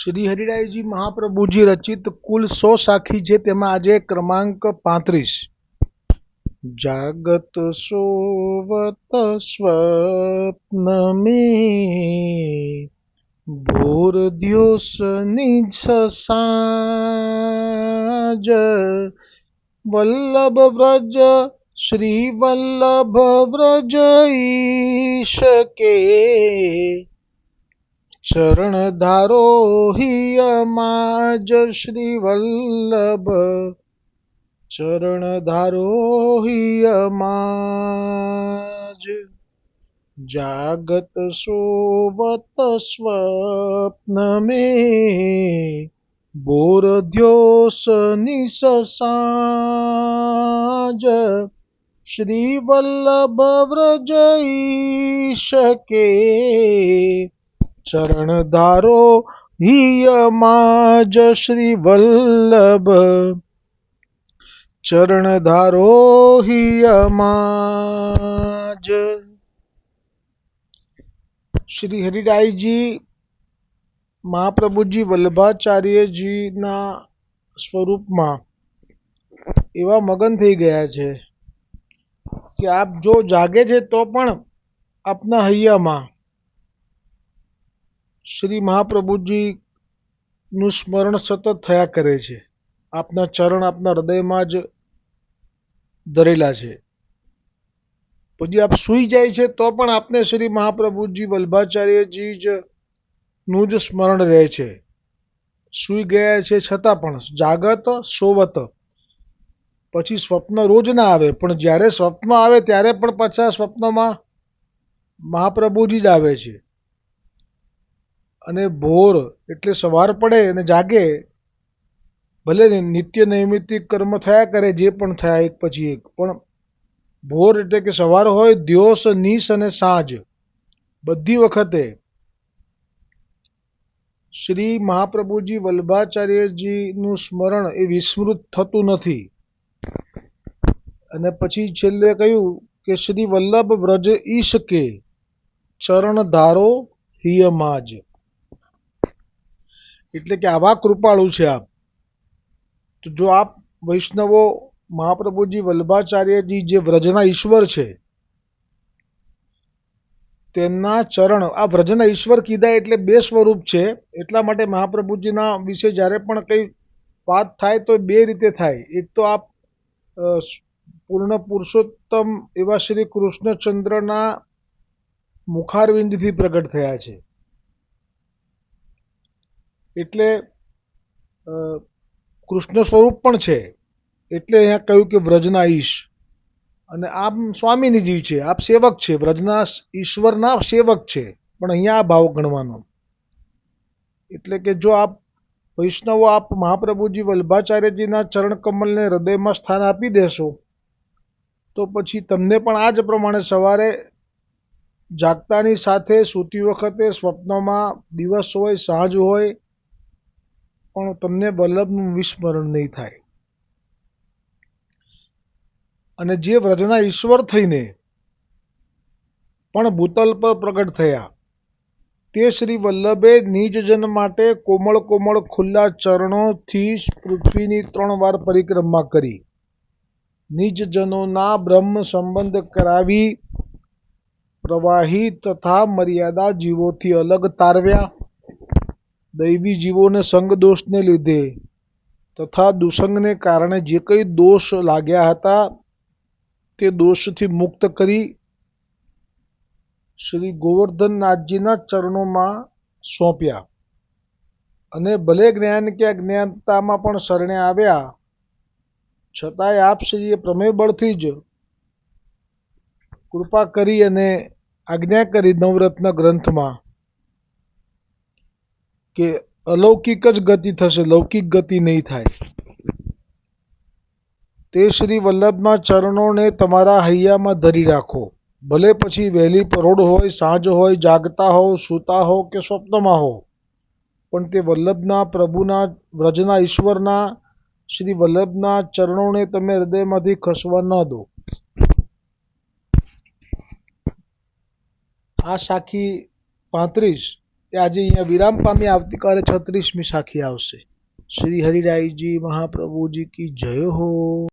શ્રી હરિરાયજી મહાપ્રભુજી રચિત કુલ 100 સાખી છે, તેમાં આજે ક્રમાંક 35 જાગત સોવત સ્વપ્ન में भोर दिवस निज साँझ वल्लभ व्रज श्री वल्लभ व्रज ईश के चरण धारो ही अमाज श्री वल्लभ चरण धारो ही अमाज जागत सोवत स्वप्न में बोर द्योस निस साँझ श्री वल्लभ व्रज ईश के चरण धारो ही अमाज श्री वल्लभ चरण धारो ही अमाज। श्री हरिरायजी महाप्रभुजी वल्लभाचार्यजीना સ્વરૂપમાં એવા મગન થઈ ગયા છે કે આપ જો જાગે છે તો પણ આપના હૈયામાં શ્રી મહાપ્રભુજીનું સ્મરણ સતત થયા કરે છે। આપના ચરણ આપના હૃદયમાં જ ધરેલા છે। પછી આપ સૂઈ જાય છે તો પણ આપને શ્રી મહાપ્રભુજી વલ્લભાચાર્યજી જ નું જ સ્મરણ રહે છે। સૂઈ ગયા છે છતાં પણ જાગત સોવત પછી સ્વપ્ન રોજ ના આવે, પણ જ્યારે સ્વપ્ન આવે ત્યારે પણ પાછા સ્વપ્નમાં મહાપ્રભુજી જ આવે છે। અને ભોર એટલે સવાર પડે અને જાગે, ભલે નિત્ય નૈમિત્તિક કર્મ થયા કરે જે પણ થયા એક પછી એક, પણ ભોર એટલે કે સવાર હોય, દિવસ નિશ અને સાંજ બધી વખતે શ્રી મહાપ્રભુજી વલ્લભાચાર્યજીનું સ્મરણ એ વિસ્મૃત થતું નથી। અને પછી છેલ્લે કહ્યું કે શ્રી વલ્લભ વ્રજ ઈશ કે ચરણ ધારો હિયમાજ, એટલે કે આવા કૃપાળુ છે આપ। તો જો આપ વૈષ્ણવો મહાપ્રભુજી વલ્લભાચાર્યજી જે વ્રજના ઈશ્વર છે તેમના ચરણ, આ વ્રજના ઈશ્વર કીધા એટલે બે સ્વરૂપ છે, એટલા માટે મહાપ્રભુજીના વિશે જ્યારે પણ કંઈ વાત થાય તો બે રીતે થાય। એક તો આપ પૂર્ણ પુરુષોત્તમ એવા શ્રી કૃષ્ણચંદ્રના મુખારવિંદથી પ્રગટ થયા છે, એટલે કૃષ્ણ સ્વરૂપ પણ છે, એટલે અહીંયા કહ્યું કે વ્રજના ઈશ। અને આપ સ્વામીનીજી છે, આપ સેવક છે, વ્રજના ઈશ્વરના સેવક છે, પણ અહીંયા આ ભાવ ગણવાનો। એટલે કે જો આપ વૈષ્ણવો આપ મહાપ્રભુજી વલ્લભાચાર્યજીના ચરણ કમલને હૃદયમાં સ્થાન આપી દેશો તો પછી તમને પણ આ જ પ્રમાણે સવારે જાગતાની સાથે સૂતી વખતે સ્વપ્નમાં દિવસ હોય સાંજ હોય પણ તમને વલ્લભનું વિસ્મરણ નહીં થાય। અને જે વ્રજના ઈશ્વર થઈને પણ ભૂતલ પર પ્રગટ થયા તે શ્રી વલ્લભે નિજજન માટે કોમળ કોમળ ખુલ્લા ચરણોથી પૃથ્વીની 3 વાર પરિક્રમા કરી, નિજજનોના બ્રહ્મ સંબંધ કરાવી, પ્રવાહી તથા મર્યાદા જીવોથી અલગ તારવ્યા, દૈવી જીવોને સંગ દોષને લીધે તથા દુસંગને કારણે જે કંઈ દોષ લાગ્યા હતા તે દોષથી મુક્ત કરી શ્રી ગોવર્ધનનાથજીના ચરણોમાં સોંપ્યા। અને ભલે જ્ઞાન કે અજ્ઞાનતામાં પણ શરણે આવ્યા છતાંય આપ શ્રીએ પ્રમેય બળથી જ કૃપા કરી અને આજ્ઞા કરી નવરત્ન ગ્રંથમાં કે અલૌકિક જ ગતિ થશે, લૌકિક ગતિ નહીં થાય। તે શ્રી વલ્લભના ચરણોને તમારા હૈયામાં ધરી રાખો, ભલે પછી વહેલી પરોઢ હોય, સાંજ હોય, જાગતા હો, સૂતા હો કે સ્વપ્નમાં હો, પણ તે વલ્લભના પ્રભુના વ્રજના ઈશ્વરના શ્રી વલ્લભના ચરણોને તમે હૃદયમાંથી ખસવા ન દો। આ સાખી 35 એ આજે અહીંયા વિરામ પામી આવતીકાલે 36મી સાખી આવશે. શ્રી હરિરાયજી મહાપ્રભુજી કી જય હો.